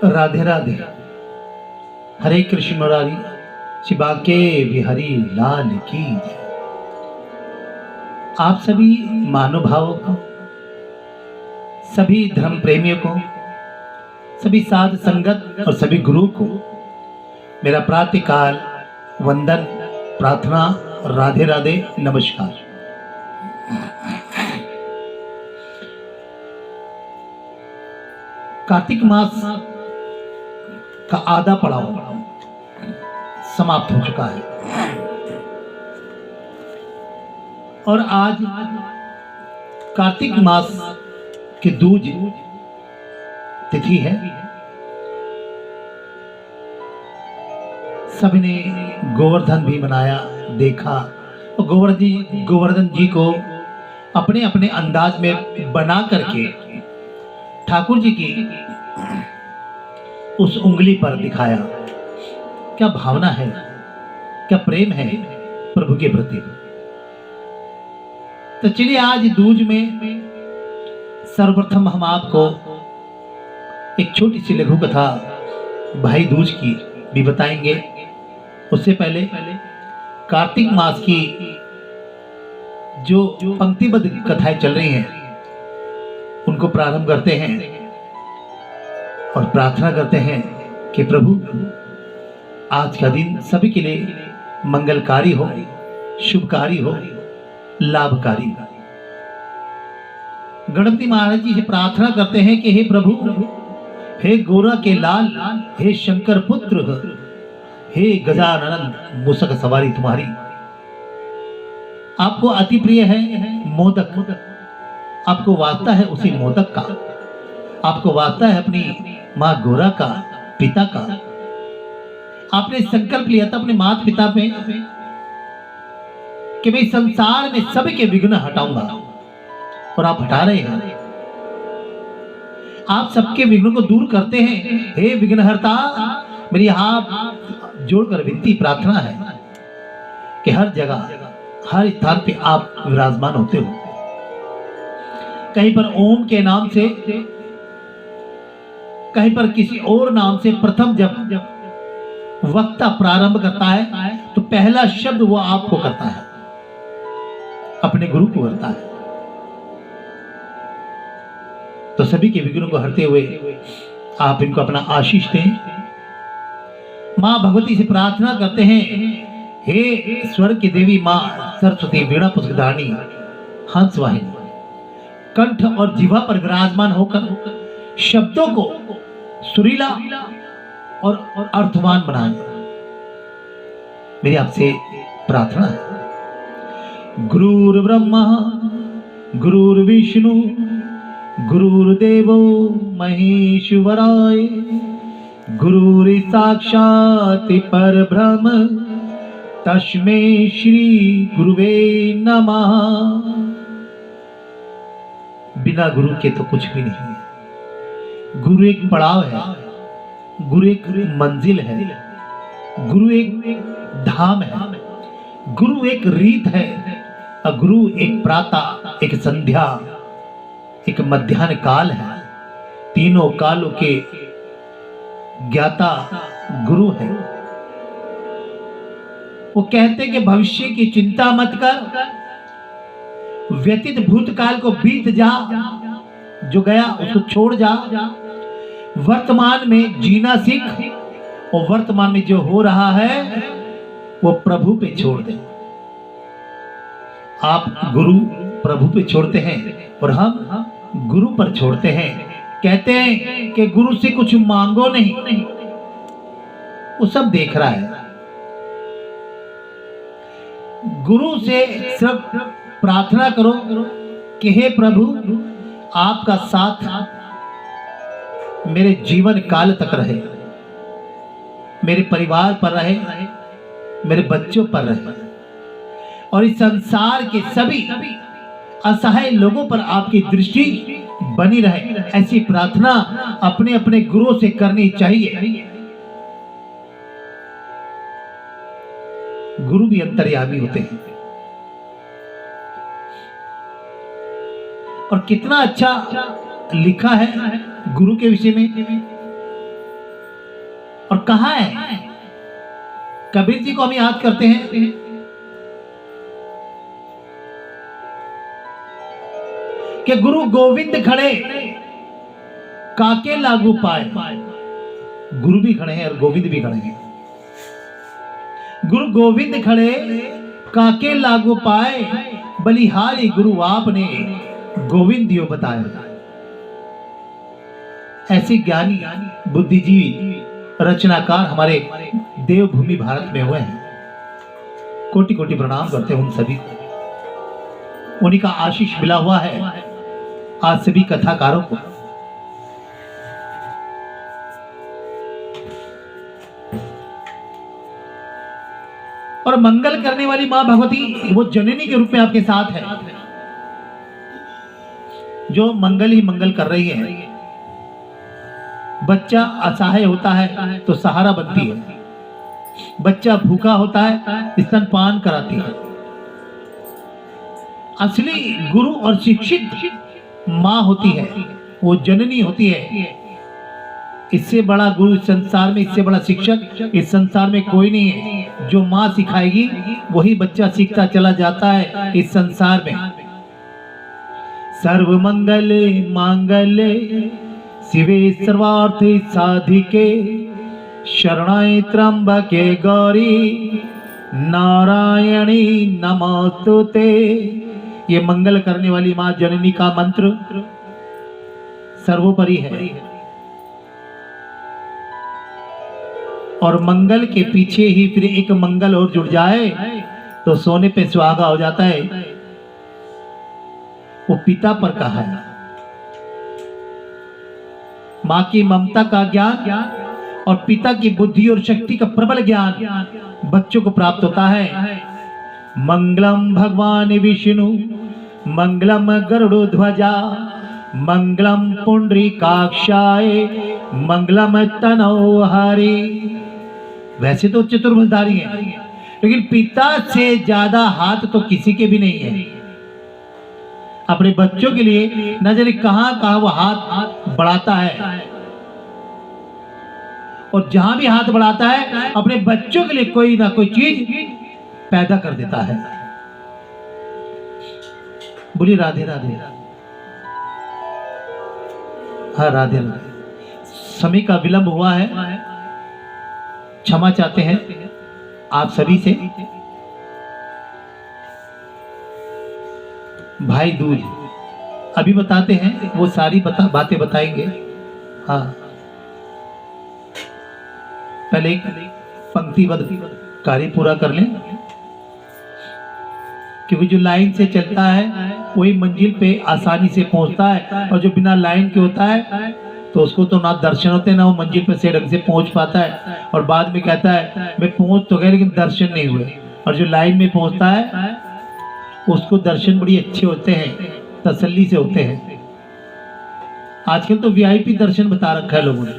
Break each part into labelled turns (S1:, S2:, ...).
S1: राधे राधे। हरे कृष्ण मुरारी शिवा के बिहारी लाल की जय। आप सभी महानुभावों को, सभी धर्म प्रेमियों को, सभी साध संगत और सभी गुरु को मेरा प्रातःकाल वंदन, प्रार्थना, राधे राधे, नमस्कार। कार्तिक मास का आधा पड़ाव समाप्त हो चुका है और आज कार्तिक मास की दूज तिथि है। सभी ने गोवर्धन भी मनाया, देखा, और गोवर्धन जी को अपने अपने अंदाज में बना करके ठाकुर जी की उस उंगली पर दिखाया। क्या भावना है, क्या प्रेम है प्रभु के प्रति। तो चलिए आज दूज में सर्वप्रथम हम आपको एक छोटी सी लघु कथा भाई दूज की भी बताएंगे। उससे पहले कार्तिक मास की जो पंक्तिबद्ध कथाएं चल रही हैं उनको प्रारंभ करते हैं और प्रार्थना करते हैं कि प्रभु आज का दिन सभी के लिए मंगलकारी हो, शुभकारी हो, लाभकारी। गणपति महाराज जी से प्रार्थना करते हैं कि हे प्रभु, हे गोरा के लाल, हे शंकर पुत्र, हे गजानन मूषक सवारी तुम्हारी। आपको अति प्रिय है मोदक, आपको वास्ता है उसी मोदक का, आपको वास्ता है अपनी माँ गोरा का, पिता का। आपने संकल्प लिया था अपने माता पिता पे कि मैं संसार में सभी के विघ्न हटाऊंगा, और आप हटा रहे हैं। आप सबके विघ्नों को दूर करते हैं। हे विघ्नहर्ता, मेरी हाथ जोड़कर विनती प्रार्थना है कि हर जगह, हर स्थान पे आप विराजमान होते हो। कहीं पर ओम के नाम से, कहीं पर किसी और नाम से प्रथम जब वक्ता प्रारंभ करता है तो पहला शब्द वो आपको करता है, अपने गुरु को करता है। तो सभी के विघ्नों को हरते हुए आप इनको अपना आशीष दें। मां भगवती से प्रार्थना करते हैं, हे स्वर्ग की देवी मां सरस्वती, वीणा पुस्तकधारिणी, हंस वाहिनी, कंठ और जिह्वा पर विराजमान होकर शब्दों को सुरीला और अर्थवान बनाएं। मेरी आपसे प्रार्थना है। गुरुर् ब्रह्मा गुरुर्विष्णु गुरुर्देवो महेश्वराय, गुरुर्साक्षात् परब्रह्म तस्मै श्री गुरुवे नमः। बिना गुरु के तो कुछ भी नहीं है। गुरु एक पड़ाव है, गुरु एक मंजिल है, गुरु एक धाम है, गुरु एक रीत है, और गुरु एक प्रातः, एक संध्या, एक मध्याह्न काल है। तीनों कालों के ज्ञाता गुरु है। वो कहते कि भविष्य की चिंता मत कर, व्यतीत भूतकाल को बीत जा, जो गया उसको छोड़ जा, वर्तमान में जीना सीख, और वर्तमान में जो हो रहा है वो प्रभु पे छोड़ दे। आप गुरु प्रभु पे छोड़ते हैं और हम गुरु पर छोड़ते हैं। कहते हैं कि गुरु से कुछ मांगो नहीं, वो सब देख रहा है। गुरु से सिर्फ प्रार्थना करो कि हे प्रभु, आपका साथ मेरे जीवन काल तक रहे, मेरे परिवार पर रहे, मेरे बच्चों पर रहे, और इस संसार के सभी असहाय लोगों पर आपकी दृष्टि बनी रहे। ऐसी प्रार्थना अपने अपने गुरुओं से करनी चाहिए। गुरु भी अंतर्यामी होते हैं। और कितना अच्छा लिखा है गुरु के विषय में और कहाँ है? कबीर जी को हम याद करते हैं कि गुरु गोविंद खड़े काके लागू पाए। गुरु भी खड़े हैं और गोविंद भी खड़े हैं। गुरु गोविंद खड़े काके लागू पाए, बलिहारी गुरु आपने गोविंदियो बताया। ऐसे ज्ञानी बुद्धिजीवी रचनाकार हमारे देवभूमि भारत में हुए हैं। कोटि कोटि प्रणाम करते हैं उन सभी को। उन्हीं का आशीष मिला हुआ है आज सभी कथाकारों को। और मंगल करने वाली मां भगवती वो जननी के रूप में आपके साथ है, जो मंगल ही मंगल कर रही है। बच्चा असहाय होता है तो सहारा बनती है, बच्चा भूखा होता है स्तनपान कराती है। असली गुरु और शिक्षित मां होती है, वो जननी होती है। इससे बड़ा गुरु इस संसार में, इससे बड़ा शिक्षक इस संसार में कोई नहीं है। जो मां सिखाएगी वही बच्चा सीखता चला जाता है इस संसार में। सर्व मंगले मांगले शिवे सर्वार्थ साधिके शरणाय त्र्यंबके गौरी नारायणी नमोस्तुते। ये मंगल करने वाली मां जननी का मंत्र सर्वोपरि है। और मंगल के पीछे ही फिर एक मंगल और जुड़ जाए तो सोने पे सुहागा हो जाता है। वो पिता पर कहा है। मां की ममता का ज्ञान और पिता की बुद्धि और शक्ति का प्रबल ज्ञान बच्चों को प्राप्त होता है। मंगलम भगवान विष्णु मंगलम गरुड़ ध्वजा मंगलम पुंडरीकाक्षाय मंगलम तनौ हरि। वैसे तो चतुर्भुजधारी है, लेकिन पिता से ज्यादा हाथ तो किसी के भी नहीं है। अपने बच्चों के लिए न जाने कहां कहां वो हाथ बढ़ाता है, और जहां भी हाथ बढ़ाता है अपने बच्चों के लिए कोई ना कोई चीज पैदा कर देता है। बोली राधे राधे। हाँ राधे राधे। समय का विलंब हुआ है, क्षमा चाहते हैं आप सभी से। भाई दूज अभी बताते हैं, वो सारी बातें बताएंगे। हाँ पहले एक पंक्तिबद्ध कार्य पूरा कर लें, क्योंकि जो लाइन से चलता है वही मंजिल पे आसानी से पहुंचता है, और जो बिना लाइन के होता है तो उसको तो ना दर्शन होते ना वो मंजिल पे से ढंग से पहुंच पाता है, और बाद में कहता है मैं पहुंच तो गया लेकिन दर्शन नहीं हुए। और जो लाइन में पहुंचता है उसको दर्शन बड़ी अच्छे होते हैं, तसल्ली से होते हैं। आजकल तो वीआईपी दर्शन बता रखा है लोगों ने,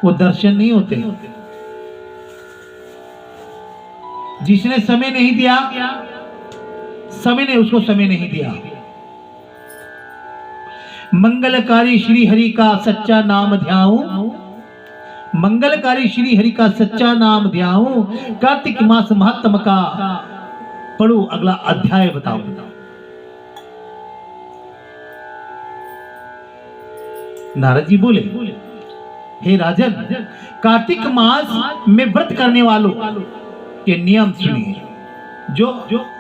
S1: वो दर्शन नहीं होते। जिसने समय नहीं दिया, समय ने उसको समय नहीं दिया। मंगलकारी श्री हरि का सच्चा नाम ध्याऊं, मंगलकारी श्री हरि का सच्चा नाम ध्याऊं, कार्तिक मास महात्म का पढ़ो अगला अध्याय बताओ। नारद जी बोले हे राजन, कार्तिक मास में व्रत करने वालों के नियम सुनिए, जो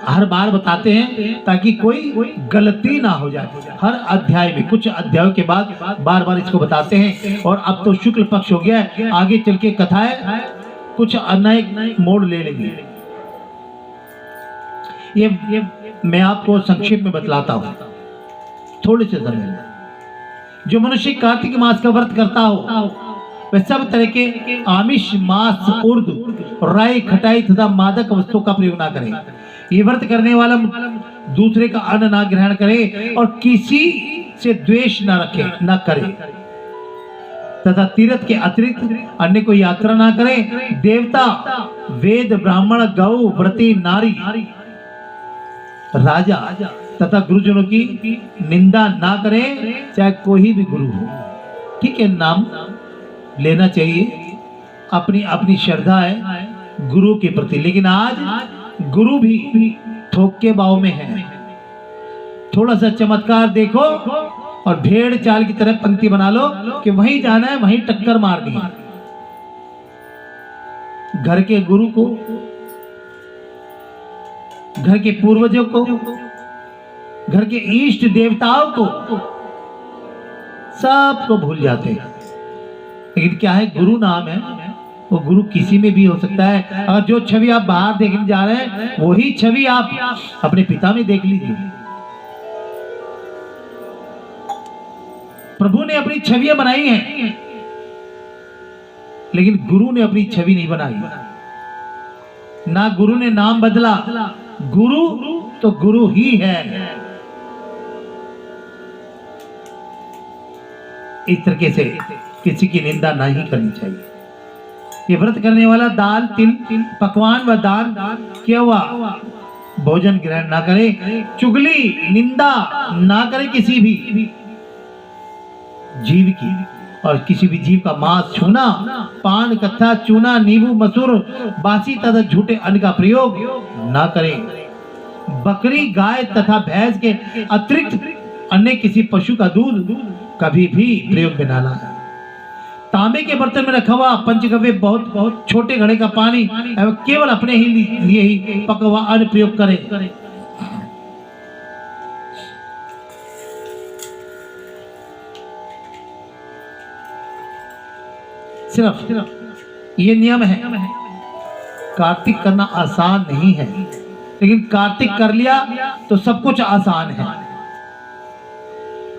S1: हर बार बताते हैं ताकि कोई गलती ना हो जाए। हर अध्याय में, कुछ अध्यायों के बाद बार बार इसको बताते हैं। और अब तो शुक्ल पक्ष हो गया है, आगे चल के कथाएं कुछ नए मोड़ ले लेंगे। ये मैं आपको संक्षेप में बतलाता हूं थोड़े से समय में। जो मनुष्य कार्तिक मास का व्रत करता हो वह सब तरह के आमिष, मांस, उर्द, राई, खटाई तथा मादक वस्तुओं का प्रयोग ना करे। ये व्रत करने वाला दूसरे का अन्न ना ग्रहण करे और किसी से द्वेष ना रखे, ना करे, तथा तीर्थ के अतिरिक्त अन्य को यात्रा ना करे। देवता, वेद, ब्राह्मण, गौ, व्रती, नारी, राजा तथा गुरुजनों की निंदा ना करें, चाहे कोई भी गुरु हो। ठीक है, नाम लेना चाहिए, अपनी अपनी श्रद्धा है गुरु के प्रति। लेकिन आज गुरु भी थोक के भाव में है। थोड़ा सा चमत्कार देखो और भेड़ चाल की तरह पंक्ति बना लो कि वहीं जाना है, वहीं टक्कर मारनी है। घर के गुरु को, घर के पूर्वजों को, घर के इष्ट देवताओं को सबको भूल जाते हैं। लेकिन क्या है, गुरु नाम है, वो गुरु किसी में भी हो सकता है। अगर जो छवि आप बाहर देखने जा रहे हैं वही छवि आप अपने पिता में देख लीजिए। प्रभु ने अपनी छवियां बनाई हैं, लेकिन गुरु ने अपनी छवि नहीं बनाई। ना गुरु ने नाम बदला, गुरु तो गुरु ही है। इस तरीके से किसी की निंदा नहीं करनी चाहिए। ये व्रत करने वाला दाल तिल पकवान व दान किया हुआ भोजन ग्रहण ना करे, चुगली निंदा ना करे किसी भी जीव की, और किसी भी जीव का मांस छूना, पान कत्था चूना नींबू मसूर बासी तथा झूठे अन्न का प्रयोग ना करें। बकरी गाय तथा भैंस के अतिरिक्त अन्य किसी पशु का दूध कभी भी प्रयोग में ना लाए। तांबे के बर्तन में रखा हुआ पंचगव्य बहुत बहुत छोटे घड़े का पानी केवल अपने ही लिए ही पका हुआ अन्न प्रयोग करें। सिर्फ ये नियम है। कार्तिक करना आसान नहीं है, लेकिन कार्तिक कर लिया तो सब कुछ आसान है।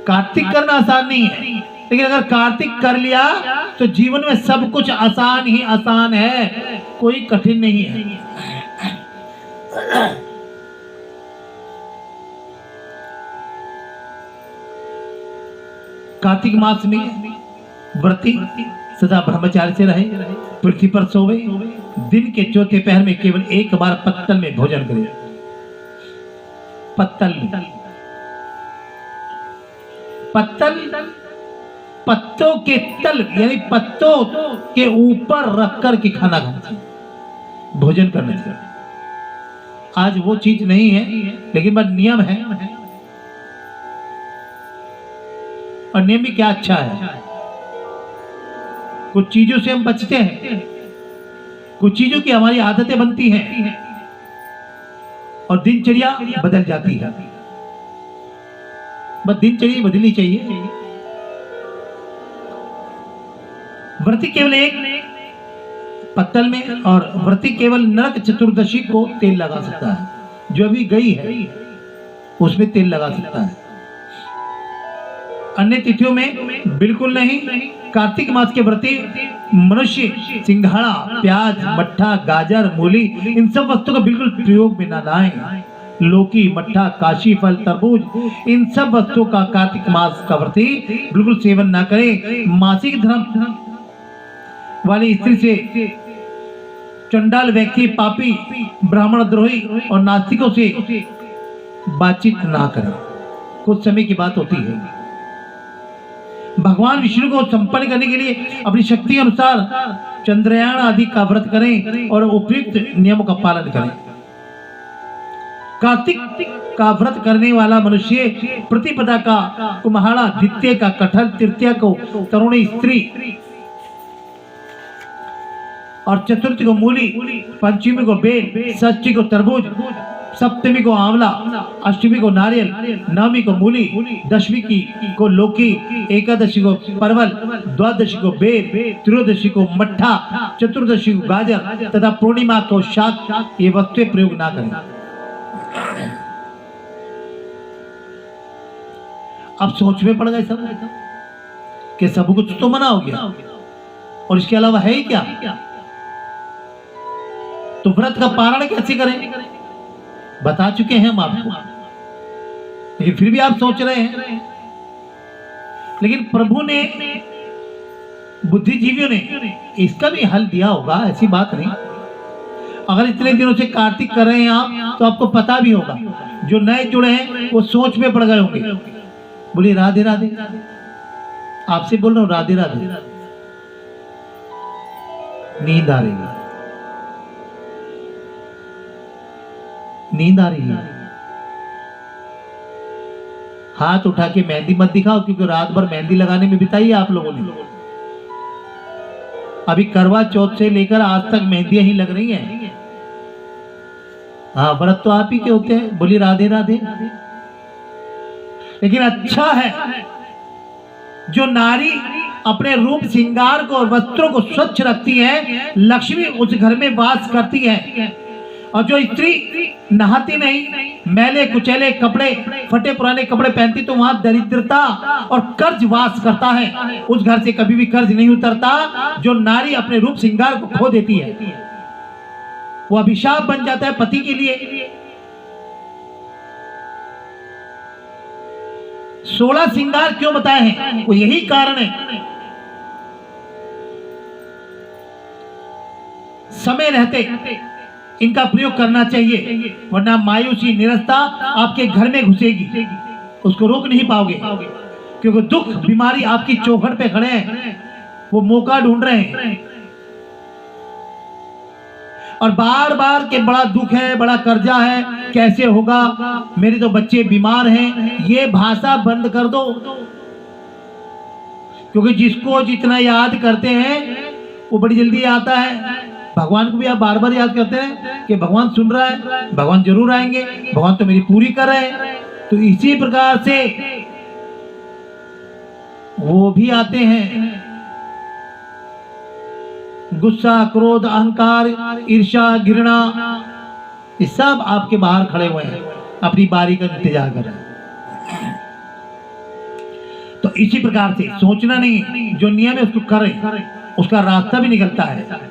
S1: कार्तिक करना आसान नहीं है, लेकिन अगर कार्तिक कर लिया तो जीवन में सब कुछ आसान ही आसान है, कोई कठिन नहीं है। कार्तिक मास में व्रती सदा ब्रह्मचार्य से रहे, पृथ्वी पर सोवे, दिन के चौथे पहर में केवल एक बार पत्तल में भोजन करे। पत्तल पत्तों के तल यानी पत्तों के ऊपर रख कर के खाना खाना चाहिए, भोजन करना चाहिए। आज वो चीज नहीं है, लेकिन बस नियम है। और नियम भी क्या अच्छा है। कुछ चीजों से हम बचते हैं, कुछ चीजों की हमारी आदतें बनती हैं और दिनचर्या बदल जाती है। बस दिनचर्या बदलनी चाहिए। व्रती केवल एक पत्तल में, और व्रती केवल नरक चतुर्दशी को तेल लगा सकता है। जो अभी गई है उसमें तेल लगा सकता है, अन्य तिथियों में बिल्कुल नहीं। कार्तिक मास के व्रती मनुष्य सिंघाड़ा, प्याज, मट्ठा, गाजर, मूली इन सब वस्तुओं का बिल्कुल प्रयोग में न लाएं। लौकी, मट्ठा, काशी फल, तरबूज इन सब वस्तुओं का कार्तिक मास का व्रती बिल्कुल सेवन ना करे। मासिक धर्म वाली स्त्री से चंडाल व्यक्ति, पापी, ब्राह्मण द्रोही और नास्तिकों से बातचीत ना करें। कुछ समय की बात होती है। भगवान विष्णु को संपन्न करने के लिए अपनी शक्ति के अनुसार चंद्रयान आदि का व्रत करें और उपयुक्त नियमों का पालन करें। कार्तिक का व्रत करने वाला मनुष्य प्रतिपदा का कुम्हाड़ा, द्वितीय का कटहल, तृतीया को तरुणी स्त्री और चतुर्थी को मूली, पंचमी को बेल, षष्ठी को तरबूज, सप्तमी को आंवला, अष्टमी को नारियल, नवमी को मूली, दशमी को लौकी, एकादशी को परवल, द्वादशी को बेर, त्रयोदशी को मट्ठा, चतुर्दशी को गाजर तथा पूर्णिमा को शाक ये वस्तुएं प्रयोग ना करें। अब सोच में पड़ गए सब कि सब कुछ तो मना हो गया और इसके अलावा है ही क्या। तो व्रत का पारण कैसे करें बता चुके हैं हम आपको, लेकिन फिर भी आप सोच रहे हैं। लेकिन प्रभु ने, बुद्धिजीवियों ने इसका भी हल दिया होगा, ऐसी बात नहीं। अगर इतने दिनों से कार्तिक कर रहे हैं आप तो आपको पता भी होगा। जो नए जुड़े हैं वो सोच में पड़ गए होंगे। बोलिए राधे राधे। आपसे बोल रहा हूँ राधे राधे। नींद आ रही है, नींद आ रही है। हाथ उठा के मेहंदी मत दिखाओ, क्योंकि रात भर मेहंदी लगाने में बिताई है आप लोगों ने। अभी करवा चौथ से लेकर आज तक मेहंदियां ही लग रही हैं। हाँ, व्रत तो आप ही के होते हैं, बोली राधे राधे। लेकिन अच्छा है जो नारी अपने रूप श्रृंगार को और वस्त्रों को स्वच्छ रखती है, लक्ष्मी उस घर में वास करती है। और जो स्त्री नहाती नहीं, मैले कुचैले कपड़े, फटे पुराने कपड़े पहनती, तो वहां दरिद्रता और कर्ज वास करता है। उस घर से कभी भी कर्ज नहीं उतरता। जो नारी अपने रूप श्रृंगार को खो देती है, वो अभिशाप बन जाता है पति के लिए। 16 श्रृंगार क्यों बताए हैं? वो यही कारण है। समय रहते इनका प्रयोग करना चाहिए, वरना मायूसी निरस्ता आपके घर में घुसेगी, उसको रोक नहीं पाओगे। क्योंकि दुख बीमारी आपकी चौखट पे खड़े हैं, वो मौका ढूंढ रहे हैं। और बार बार के बड़ा दुख है, बड़ा कर्जा है, कैसे होगा, मेरे तो बच्चे बीमार हैं, ये भाषा बंद कर दो। क्योंकि जिसको जितना याद करते हैं वो बड़ी जल्दी आता है। भगवान को भी आप बार बार याद करते हैं कि भगवान सुन रहा है, भगवान जरूर आएंगे, भगवान तो मेरी पूरी कर रहे हैं। तो इसी प्रकार से वो भी आते हैं। गुस्सा, क्रोध, अहंकार, ईर्ष्या, घृणा, ये सब आपके बाहर खड़े हुए हैं, अपनी बारी का इंतजार कर रहे हैं। तो इसी प्रकार से सोचना नहीं, जो नियम है उसको करें, उसका रास्ता भी निकलता है।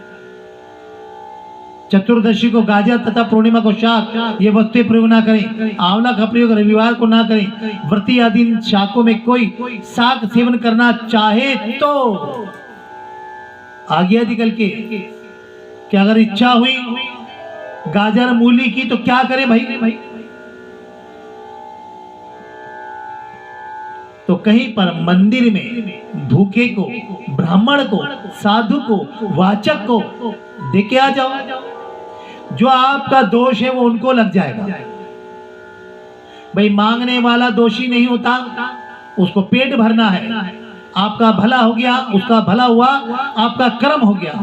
S1: चतुर्दशी को गाजर तथा पूर्णिमा को शाक, ये वस्तुएं प्रयोग ना करें। आंवला का प्रयोग रविवार को ना करें। व्रती आदि शाकों में कोई शाक सेवन करना चाहे तो आ गया निकल के कि अगर इच्छा हुई गाजर मूली की तो क्या करें भाई? तो कहीं पर मंदिर में भूखे को, ब्राह्मण को, साधु को, वाचक को देके आ जाओ। जो आपका दोष है वो उनको लग जाएगा। भाई मांगने वाला दोषी नहीं होता, उसको पेट भरना है। आपका भला हो गया, उसका भला हुआ, आपका कर्म हो गया।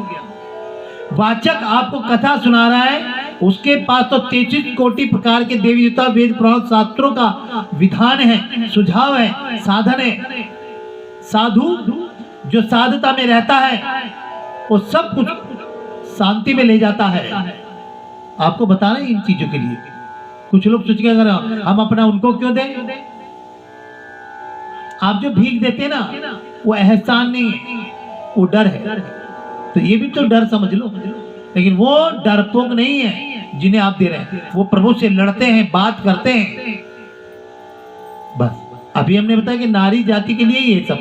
S1: वाचक आपको कथा सुना रहा है, उसके पास तो 33 कोटि प्रकार के देवी देवता, वेद पुराण शास्त्रों का विधान है, सुझाव है, साधन है। साधु जो साधुता में रहता है वो सब कुछ शांति में ले जाता है। आपको बताना इन चीजों के लिए। कुछ लोग सोच के अगर हम अपना उनको क्यों दें? आप जो भीख देते ना वो एहसान नहीं है, वो डर है। तो ये भी तो डर समझ लो। लेकिन वो डरपोक नहीं है जिन्हें आप दे रहे हैं, वो प्रभु से लड़ते हैं, बात करते हैं। बस अभी हमने बताया कि नारी जाति के लिए ये सब।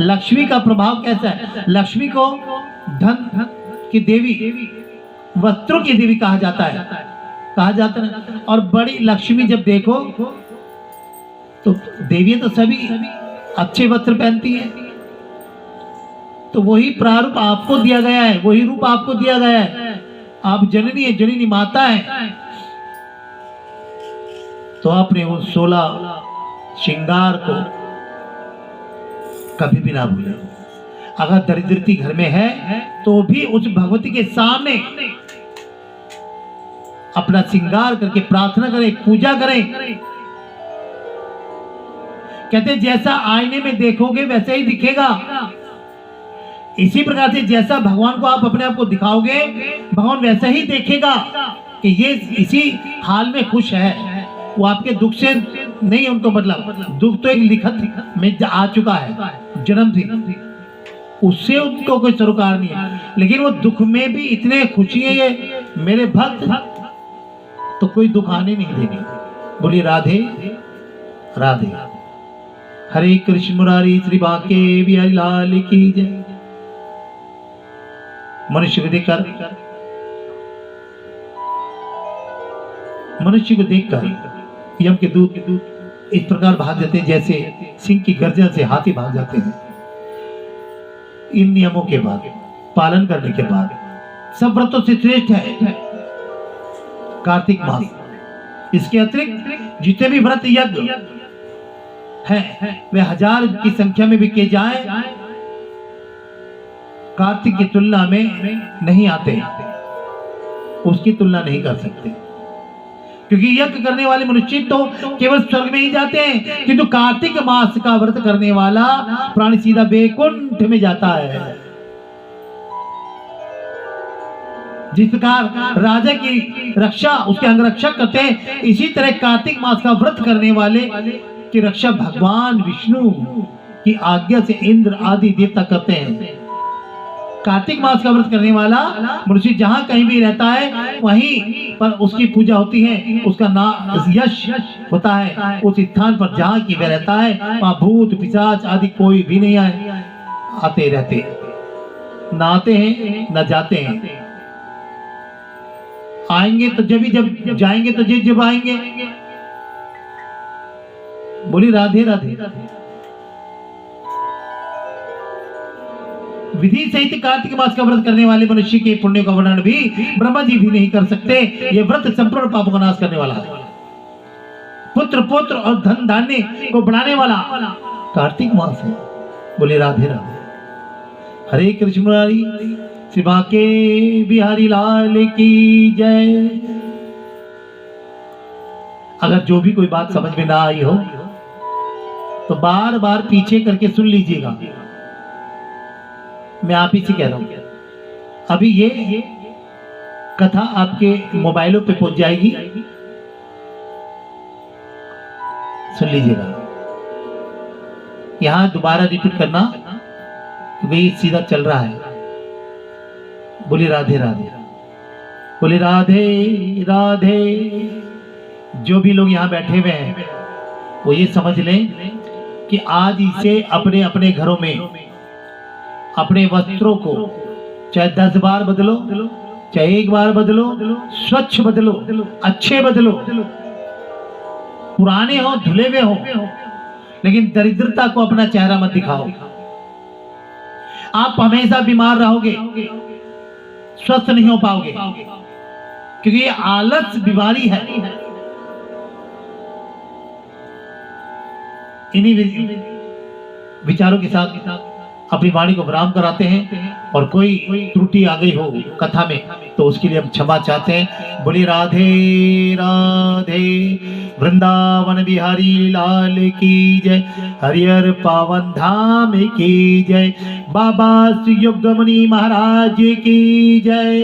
S1: लक्ष्मी का प्रभाव कैसा है? लक्ष्मी को धन की देवी, वस्त्रों की देवी कहा जाता है। और बड़ी लक्ष्मी जब देखो तो देवी तो सभी अच्छे वस्त्र पहनती हैं। तो वही प्रारूप आपको दिया गया है, वही रूप आपको दिया गया है। आप जननी है, जननी माता है। तो आपने वो 16 श्रृंगार को कभी भी ना भूले। अगर दरिद्रती घर में है तो भी उस भगवती के सामने अपना श्रृंगार करके प्रार्थना करें, पूजा करें। कहते जैसा आईने में देखोगे वैसे ही दिखेगा। इसी प्रकार से जैसा भगवान को आप अपने आप को दिखाओगे, भगवान वैसा ही देखेगा कि ये इसी हाल में खुश है। वो आपके दुख से नहीं, उनको मतलब दुख तो एक लिखत में आ चुका है, जन्म थी, उससे उनको कोई सरोकार नहीं है। लेकिन वो दुख में भी इतने खुशी है ये मेरे भक्त, तो कोई दुख आने नहीं देंगे। बोलिए राधे राधे। हरे कृष्ण मुरारी श्री बांके बिहारी लाल की जय। मनुष्य को देखकर यम के दूत इस प्रकार भाग जाते हैं जैसे सिंह की गर्जना से हाथी भाग जाते हैं। इन नियमों के बाद पालन करने के बाद सब व्रतों से श्रेष्ठ है कार्तिक मास। इसके अतिरिक्त जितने भी व्रत यज्ञ हैं वे 1000 की संख्या में भी किए जाए, कार्तिक की तुलना में नहीं आते, उसकी तुलना नहीं कर सकते। क्योंकि यज्ञ करने वाले मनुष्य तो केवल स्वर्ग में ही जाते हैं, किंतु कार्तिक मास का व्रत करने वाला प्राणी सीधा वैकुंठ में जाता है। जिस प्रकार राजा की रक्षा उसके अंगरक्षक करते हैं, इसी तरह कार्तिक मास का व्रत करने वाले की रक्षा भगवान विष्णु की आज्ञा से इंद्र आदि देवता करते हैं। कार्तिक मास का व्रत करने वाला मनुष्य जहाँ कहीं भी रहता है वहीं पर उसकी पूजा होती है, उसका नाम यश होता है। उस स्थान पर जहाँ की वह रहता है वहाँ भूत पिशाच आदि कोई भी नहीं आते रहते, न आते हैं न जाते हैं। आएंगे तो जब जाएंगे तो जब आएंगे। बोली राधे राधे। विधि सहित कार्तिक मास का व्रत करने वाले मनुष्य के पुण्य का वर्णन भी ब्रह्मा जी भी नहीं कर सकते। ये व्रत संपूर्ण पापों का नाश करने वाला है। पुत्र और धन धान्य को बढ़ाने वाला कार्तिक मास है। बोले राधे राधे। हरे कृष्ण मुरारी श्री बांके बिहारी लाल की जय। अगर जो भी कोई बात समझ में ना आई हो तो बार बार पीछे करके सुन लीजिएगा। मैं आप ही से कह रहा हूं, अभी ये कथा आपके मोबाइलों पे पहुंच जाएगी, सुन लीजिएगा। यहां दोबारा रिपीट करना क्योंकि सीधा चल रहा है। बोली राधे राधे। बोली राधे राधे। जो भी लोग यहाँ बैठे हुए हैं वो ये समझ लें कि आज इसे अपने अपने घरों में अपने वस्त्रों को चाहे 10 बार बदलो, चाहे 1 बार बदलो, स्वच्छ बदलो, अच्छे बदलो, पुराने हो धुले हुए हो, लेकिन दरिद्रता को अपना चेहरा मत दिखाओ। आप हमेशा बीमार रहोगे, स्वस्थ नहीं हो पाओगे, क्योंकि ये आलस बीमारी है। इन्हीं विचारों के साथ अपनी वाणी को विराम कराते हैं। और कोई त्रुटि आ गई हो कथा में तो उसके लिए हम क्षमा चाहते हैं। बोली राधे राधे। वृंदावन बिहारी लाल की जय। हरिहर पावन धाम की जय। बाबा श्री योगमणि महाराज की जय।